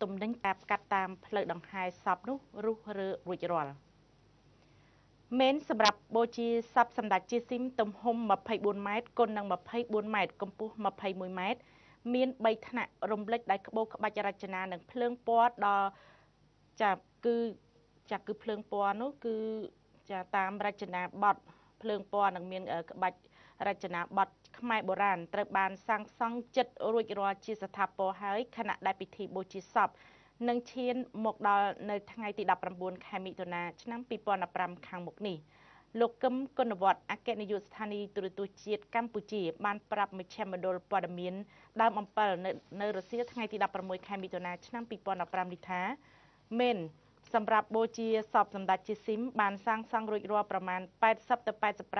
ទំនិញកាប់កាត់តាមផ្លូវដង្ហែសពនោះរុះរើរួចរាល់មានសម្រាប់បូជាសពសម្ដេចជាស៊ីមទំហំ24ម៉ែត្រគុណនឹង24ម៉ែត្រកម្ពស់21ម៉ែត្រមាន3ថ្នាក់រំលេចដោយក្បូរក្បាច់រចនានិងភ្លើងពណ៌ដល់គឺភ្លើងពណ៌នោះគឺតាមរចនាបថភ្លើងពណ៌នឹងមានក្បាច់រចនាបថខ្មែរបុរាណត្រូវបានសាងសង់ចិត្តរួចរាល់ជាស្ថាពរហើយខណៈដែលពិធីបូជាសពនឹងឈានមកដល់នៅថ្ងៃទី19ខែមិថុនាឆ្នាំ2015ខាងមុខនេះលោកកឹមគុណវត្តអគ្គនាយកស្ថានីយ៍ទូរទស្សន៍ជាតិកម្ពុជាបានប្រាប់មជ្ឈមណ្ឌលព័ត៌មានដើមអំពិលនៅរសៀលថ្ងៃទី16ខែមិថុនាឆ្នាំ2015នេះថាមែនសម្រាប់បូជាសពសម្ដេចជាស៊ីមបានសាងសង់រួចរាល់ប្រមាណ80ទៅ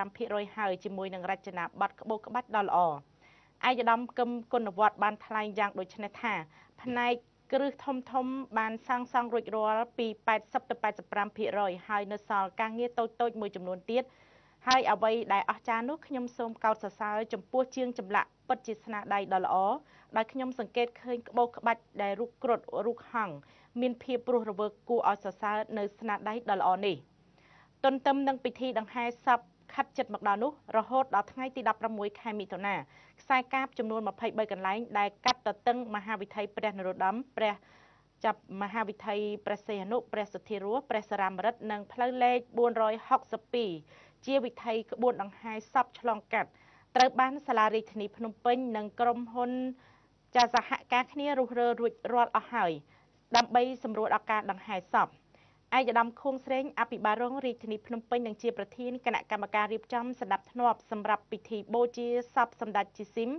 85%ហើយជាមួយនឹងរចនាបថក្បូរក្បាច់ដ៏ល្អឯកឧត្តមកឹមគុណវត្តបានថ្លែងយ៉ាងដូចនេះថាផ្នែកគ្រឹះធំបានសាងសង់រួចរាល់ពី80ទៅ85%ហើយនៅសល់ការងារតូចៗមួយចំនួនទៀតហើយអ្វីដែលអស្ចារ្យនោះខ្ញុំសូមកោតសរសើរចំពោះជាងចម្លាក់ពិតជាស្នាដៃដ៏ល្អដែលខ្ញុំសង្កេតឃើញក្បូរក្បាច់ដែលរូបគ្រុឌរូបហង្សមានភាពរស់រវើកគួរឲ្យសរសើរនៅស្នាដៃដ៏ល្អនេះទន្ទឹមនឹងពិធីដង្ហែសពខិតជិតមកដល់នោះរហូតដល់ថ្ងៃទី16ខែមិថុនាខ្សែកាបចំនួន23កន្លែងដែលកាត់ទទឹងមហាវិថីព្រះនរោត្តមព្រះចាប់មហាវិថីព្រះសីហនុព្រះសុធារសព្រះសរាមរិទ្ធនិងផ្លូវលេខ462ជាវិថីក្បួនដង្ហែសពឆ្លងកាត់ត្រូវបានសាលារាជធានីភ្នំពេញនិងក្រុមហ៊ុនសហការគ្នារុះរើរួចរាល់អស់ហើយដើម្បីសម្រួលដល់ការដង្ហែសពឯកឧត្តមខួងស្រេងអភិបាលរងរាជធានីភ្នំពេញនិងជាប្រធានគណៈកម្មការរៀបចំសណ្ដាប់ធ្នាប់សម្រាប់ពិធីបូជាសពសម្ដេចជាស៊ីម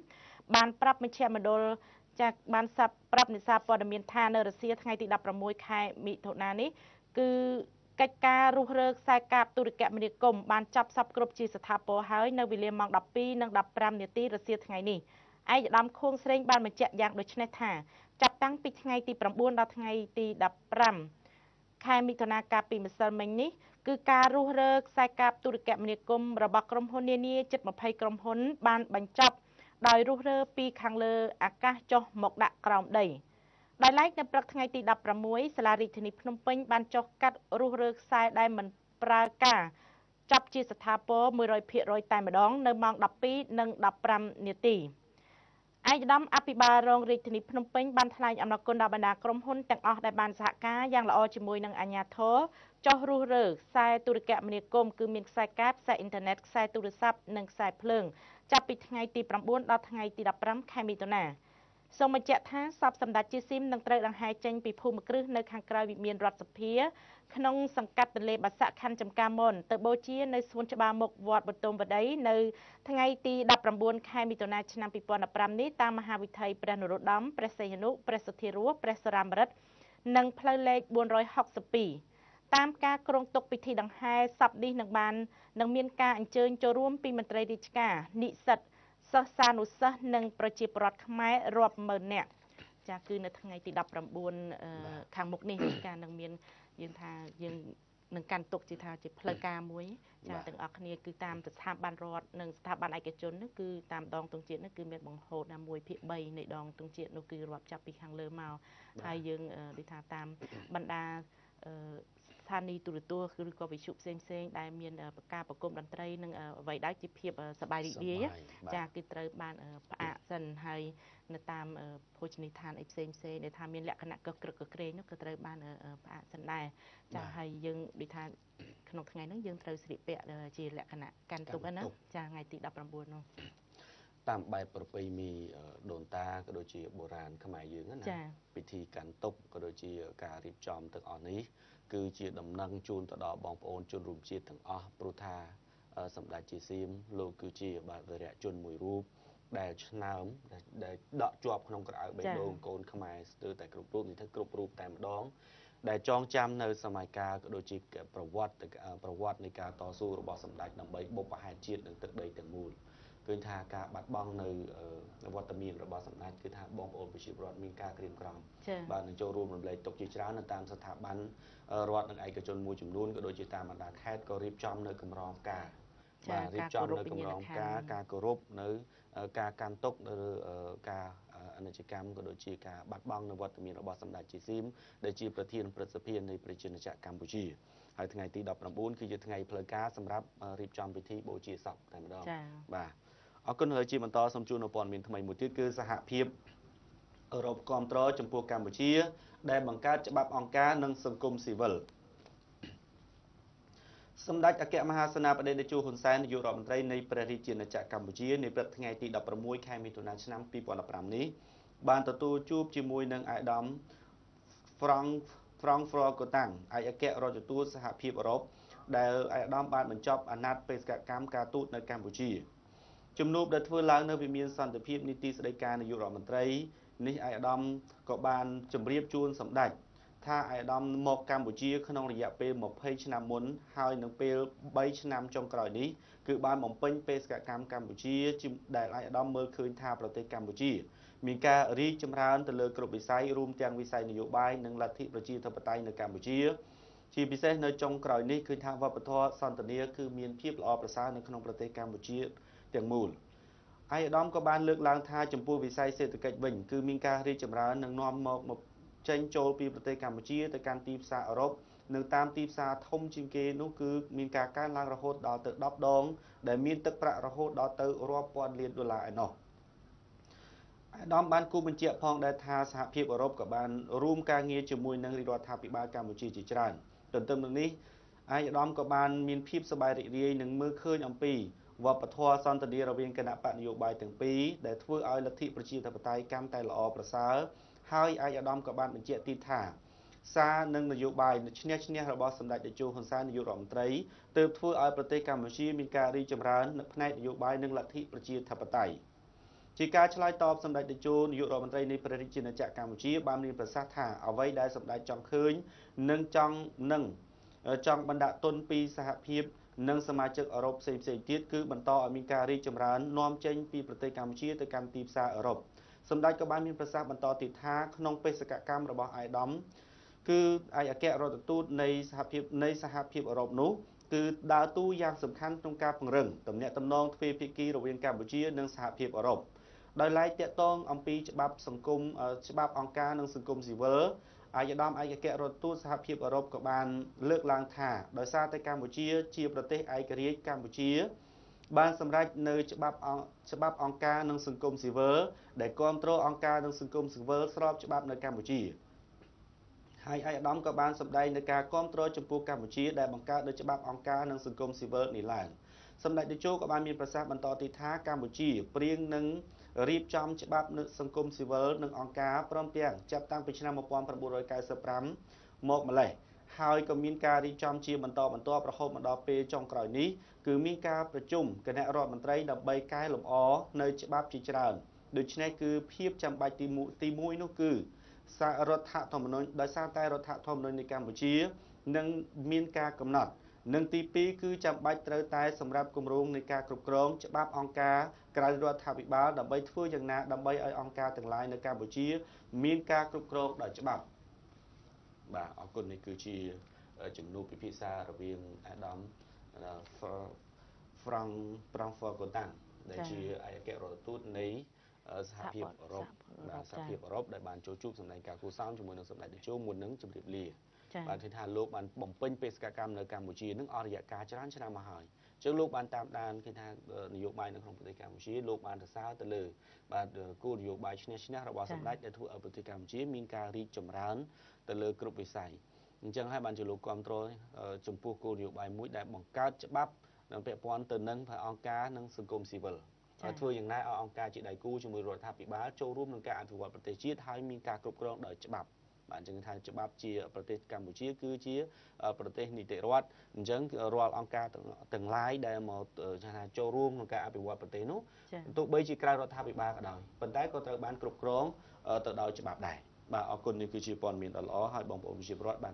បានប្រាប់មជ្ឈមណ្ឌលបានប្រាប់អ្នកសារព័ត៌មានថានៅរសៀលថ្ងៃទី16ខែមិថុនានេះគឺកិច្ចការរុះរើខ្សែកាបទូរគមនាគមន៍បានចាប់សពគ្រប់ជាស្ថាពរហើយនៅវេលាម៉ោង12:15នាទីរសៀលថ្ងៃនេះឯកឧត្តមខួងស្រេងបានបញ្ជាក់យ៉ាងដូចនេះថាចាប់តាំងពីថ្ងៃទី9ដល់ថ្ងៃទី15ខែមិថុនាកាលពីម្សិលមិញនេះគឺការរុះរើខ្សែកាបទូរគមនាគមន៍របស់ក្រុមហ៊ុននានាជិត20ក្រុមហ៊ុនបានបញ្ចប់ដោយរុះរើពីខាងលើអាកាសចុះមកដាក់ក្រោមដីដោយឡែកនៅព្រឹកថ្ងៃទី16សាលារាជធានីភ្នំពេញបានចុះកាត់រុះរើខ្សែដែលមិនប្រើការចាប់ជាស្ថាពរ 100% តែម្ដងនៅម៉ោង12:15នាទីឯកឧត្តមអភិបាលរងរាជធានីភ្នំពេញបានថ្លែងអំណរគុណដល់បណ្ដាក្រុមហ៊ុនទាំងអស់ដែលបានសហការយ៉ាងល្អជាមួយនឹងអាជ្ញាធរចុះរុះរើខ្សែទូរគមនាគមន៍គឺមានខ្សែកាបខ្សែអ៊ីនធឺណិតខ្សែទូរស័ព្ទនិងខ្សែភ្លើងចាប់ពីថ្ងៃទី9ដល់ថ្ងៃទី15ខែមិថុនាសូមបញ្ជាក់ថាសពសម្ដេចជាស៊ីមនឹងត្រូវដង្ហែចេញពីភូមិគ្រឹះនៅខាងក្រៅវិមានរដ្ឋសភាក្នុងសង្កាត់ទន្លេបាសាក់ខណ្ឌចំការមនទៅបូជានៅសួនច្បារមុខវត្តបទុមវត្តីនៅថ្ងៃទី19ខែមិថុនាឆ្នាំ2015នេះតាមមហាវិថីព្រះនរោត្តមព្រះសីហនុព្រះសុធារសព្រះសរាមរិទ្ធនិងផ្លូវលេខ462តាមការគ្រងទុកពិធីដង្ហែសពនេះនឹងមានការអញ្ជើញចូលរួមពីមន្ត្រីរាជការនិស្សិតសិស្សានុសិស្សនិងប្រជាពលរដ្ឋខ្មែររាប់ម៉ឺននាក់ចាគឺនៅថ្ងៃទី19ខាងមុខនេះការនឹងមានយើងថាយើងនឹងកាន់ទុកជាថាជាផ្លូវការមួយចាទាំងអស់គ្នាគឺតាមស្ថាប័នរដ្ឋនិងស្ថាប័នឯកជននោះគឺតាមដងទង់ជាតិនោះគឺមានបង្ហូរដល់1/3នៃដងទង់ជាតិនោះគឺរាប់ចាប់ពីខាងលើមកហើយយើងដូចថាតាមបណ្ដាស្ថានីយទូរទស្សន៍ឬក៏វិទ្យុផ្សេងដែលមានការប្រគំតន្ត្រីនិងអ្វីដែរជាភាពសប្បាយរីករាយចាគឺត្រូវបានផ្អាកសិនហើយនៅតាមភោជនីយដ្ឋានអីផ្សេងដែលថាមានលក្ខណៈកក្រឹកកក្រែងនោះក៏ត្រូវបានផ្អាកសិនដែរចាហើយយើងដូចថាក្នុងថ្ងៃហ្នឹងយើងត្រូវស្លៀកពាក់ជាលក្ខណៈកាន់ទុកណាចាថ្ងៃទី19នោះតាមបែបប្រពៃណីដូនតាក៏ដូចជាបុរាណខ្មែរយើងណាពិធីកាន់ទុកក៏ដូចជាការរៀបចំទាំងអស់នេះគឺជាដំណឹងជូនទៅដល់បងប្អូនជនរួមជាតិទាំងអស់ព្រោះថាសម្ដេចជាសៀមលោកគឺជាបាទវីរៈជនមួយរូបដែលឆ្នើមដែលដកជាប់ក្នុងក្រអៅបេះដូងកូនខ្មែរស្ទើរតែគ្រប់រូបនេះទៅគ្រប់រូបតែម្ដងដែលចងចាំនៅសម័យកាលក៏ដូចជាប្រវត្តិនៃការតស៊ូរបស់សម្ដេចដើម្បីបុព្វហេតុជាតិនិងទឹកដីទាំងមូលឃើញថាការបាត់បង់នៅវត្តមានរបស់សម្ដេចគឺថាបងប្អូនប្រជាពលរដ្ឋមានការក្រៀមក្រំបាទនឹងចូលរួមរំលែកទុកជាច្រើននៅតាមស្ថាប័នរដ្ឋនិងឯកជនមួយចំនួនក៏ដូចជាតាមបណ្ដាខេត្តក៏រៀបចំនៅកម្រងផ្កាបាទរៀបចំនៅកម្រងផ្កាការគោរពនៅការកាន់ទុកឬការអ និច្ចកម្មក៏ដូចជាការបាត់បង់នៅវត្តមានរបស់សម្ដេចជាស៊ីមដែលជាប្រធានព្រឹទ្ធសភានៃប្រជាជនកម្ពុជាហើយថ្ងៃទី19គឺជាថ្ងៃផ្លូវការសម្រាប់រៀបចំពិធីបូជាសពតែម្ដងបាទអរគុណហើយជាបន្តសូមជូនព័ត៌មានថ្មីមួយទៀតគឺសហភាពអឺរ៉ុបគាំទ្រចំពោះកម្ពុជាដែលបង្កើតច្បាប់អង្គការនិងសង្គមស៊ីវិលសម្ដេចអគ្គមហាសេនាបតីតេជោហ៊ុនសែននាយករដ្ឋមន្ត្រីនៃព្រះរាជាណាចក្រកម្ពុជានៅព្រឹកថ្ងៃទី16ខែមិថុនាឆ្នាំ2015នេះបានទទួលជួបជាមួយនឹងអាយដាមFrankfurt-Gotang ឯកអគ្គរដ្ឋទូតសហភាពអឺរ៉ុបដែលអាយដាមបានបញ្ចប់អាណត្តិបេសកកម្មការទូតនៅកម្ពុជាជំនួបដែលធ្វើឡើងនៅវិមានសន្តិភាពនីតិស្តីការនាយករដ្ឋមន្ត្រីនេះអាយដាមក៏បានជម្រាបជូនសម្ដេចថាអាយដាមមកកម្ពុជាក្នុងរយៈពេល20ឆ្នាំមុនហើយនឹងពេល3ឆ្នាំចុងក្រោយនេះគឺបានបំពេញបេសកកម្មកម្ពុជាដែលអាយដាមមើលឃើញថាប្រទេសកម្ពុជាមានការរីកចម្រើនទៅលើគ្រប់វិស័យរួមទាំងវិស័យនយោបាយនិងលទ្ធិប្រជាធិបតេយ្យនៅកម្ពុជាជាពិសេសនៅចុងក្រោយនេះគឺថាវប្បធម៌សន្តិនិកគឺមានភាពល្អប្រសើរនៅក្នុងប្រទេសកម្ពុជាទាំងមូលអាយដាមក៏បានលើកឡើងថាចំពោះវិស័យសេដ្ឋកិច្ចវិញគឺមានការរីកចម្រើននិងនាំមកចេញចូលពីប្រទេសកម្ពុជាទៅកាន់ទីផ្សារអឺរ៉ុបនៅតាមទីផ្សារធំជាងគេនោះគឺមានការកើនឡើងរហូតដល់ទៅ10ដងដែលមានទឹកប្រាក់រហូតដល់ទៅរាប់ពាន់លានដុល្លារឯណោះអាយដាមបានគូបញ្ជាក់ផងដែរថាសហភាពអឺរ៉ុបក៏បានរួមការងារជាមួយនឹងរដ្ឋាភិបាលកម្ពុជាជាច្រើនទន្ទឹមនឹងនេះអាយដាមក៏បានមានភាពសប្បាយរីករាយនឹងមើលឃើញអំពីវប្បធម៌សន្តិនិករវាងគណៈបកនយោបាយទាំងពីរដែលធ្វើឲ្យលទ្ធិប្រជាធិបតេយ្យកាន់តែល្អប្រសើរហើយអាយដាមក៏បានបញ្ជាក់ទៀតថាសារនិងនយោបាយឈ្នះឈ្នះរបស់សម្ដេចតេជោហ៊ុនសែននាយករដ្ឋមន្ត្រីទើបធ្វើឲ្យប្រទេសកម្ពុជាមានការរីកចម្រើននៅផ្នែកនយោបាយនិងលទ្ធិប្រជាធិបតេយ្យជាការឆ្លើយតបសម្ដេចតេជោនាយករដ្ឋមន្ត្រីនៃព្រះរាជាណាចក្រកម្ពុជាបានមានប្រសាសន៍ថាអ្វីដែលសម្ដេចចង់ឃើញនិងចង់បណ្ដាក់ទុនពីសហភាពនិងសមាជិកអឺរ៉ុបផ្សេងៗទៀតគឺបន្តឲ្យមានការរីកចម្រើននាំចេញពីប្រទេសកម្ពុជាទៅកាន់ទីផ្សារអឺរ៉ុបសម្ដេចក៏បានមានប្រសាសន៍បន្តទៀតថាក្នុងបេសកកម្មរបស់អាយដាមគឺឯកអគ្គរដ្ឋទូតនៃសហភាពអឺរ៉ុបនោះគឺដើរតួយ៉ាងសំខាន់ក្នុងការពង្រឹងទំនាក់ទំនងទ្វេភាគីរវាងកម្ពុជានិងសហភាពអឺរ៉ុបដោយឡែកតាក់ទងអំពីច្បាប់អង្គការនិងសង្គមស៊ីវិលអាយដាមឯកអគ្គរដ្ឋទូតសហភាពអឺរ៉ុបក៏បានលើកឡើងថាដោយសារតែកម្ពុជាជាប្រទេសឯករាជ្យកម្ពុជាបានសម្រេចនៅច្បាប់អង្គការនិងសង្គមស៊ីវិលដែលគ្រប់គ្រងអង្គការនិងសង្គមស៊ីវិលស្របច្បាប់នៅកម្ពុជាហើយអាយដាមក៏បានសម្ដែងនៅការគ្រប់គ្រងចំពោះកម្ពុជាដែលបង្កើតនៅច្បាប់អង្គការនិងសង្គមស៊ីវិលនេះឡើងសម្ដេចតេជោក៏បានមានប្រសាសន៍បន្តទៀតថាកម្ពុជាព្រៀងនឹងរៀបចំច្បាប់នៅសង្គមស៊ីវិលនិងអង្គការព្រមទាំងចាប់តាំងពីឆ្នាំ1995មកម្លេះហើយក៏មានការរៀបចំជាបន្តបន្ទាប់រហូតមកដល់ពេលចុងក្រោយនេះគឺមានការប្រជុំគណៈរដ្ឋមន្ត្រីដើម្បីកែលម្អនៅច្បាប់ជាច្រើនដូច្នេះគឺភាពចាំបាច់ទី1នោះគឺរដ្ឋធម្មនុញ្ញដោយសារតែរដ្ឋធម្មនុញ្ញនៃកម្ពុជានឹងមានការកំណត់និងទី2គឺចាំបាច់ត្រូវតែសម្រាប់គម្រោងនៃការគ្រប់គ្រងច្បាប់អង្គការក្រៅរដ្ឋាភិបាលដើម្បីធ្វើយ៉ាងណាដើម្បីឲ្យអង្គការទាំងឡាយនៅកម្ពុជាមានការគ្រប់គ្រងដោយច្បាប់បាទអរគុណនេះគឺជាជំនួបពិភាក្សារវាងអាដាមFrankfurt-Gotang ដែលជាឯកអគ្គរដ្ឋទូតនៃសហភាពអឺរ៉ុបសហភាពអឺរ៉ុបដែលបានចូលជួបសម្ដែងការគូសោមជាមួយនឹងសម្ដេចតេជោមុននឹងជម្រាបលាបានឃើញថាលោកបានបំពេញបេសកកម្មនៅកម្ពុជានឹងអស់រយៈកាលច្រើនឆ្នាំមកហើយអញ្ចឹងលោកបានតាមដានឃើញថានយោបាយនៅក្នុងប្រទេសកម្ពុជាលោកបានសរសើរទៅលើបាទគោលនយោបាយឈ្នះឈ្នះរបស់សម្ដេចដែលធ្វើឲ្យប្រទេសកម្ពុជាមានការរីកចម្រើនទៅលើគ្រប់វិស័យអញ្ចឹងហើយបានជាលោកគ្រប់គ្រងចំពោះគោលនយោបាយមួយដែលបង្កើតច្បាប់និងពាក់ព័ន្ធទៅនឹងអង្គការនិងសង្គមស៊ីវិលហើយធ្វើយ៉ាងណាឲ្យអង្គការជាដៃគូជាមួយរដ្ឋាភិបាលចូលរួមក្នុងការអភិវឌ្ឍប្រទេសជាតិហើយមានការគ្រប់គ្រងដោយច្បាប់បាទអញ្ចឹងថាច្បាប់ជាប្រទេសកម្ពុជាគឺជាប្រទេសនីតិរដ្ឋអញ្ចឹងរាល់អង្គការទាំងឡាយដែលមកថាចូលរួមក្នុងការអភិវឌ្ឍប្រទេសនោះទោះបីជាក្រៅរដ្ឋាភិបាលក៏ដោយប៉ុន្តែក៏ត្រូវបានគ្រប់គ្រងទៅដោយច្បាប់ដែរបាទអរគុណនេះគឺជាព័ត៌មានដ៏ល្អហើយបងប្អូនប្រជាពលរដ្ឋបាន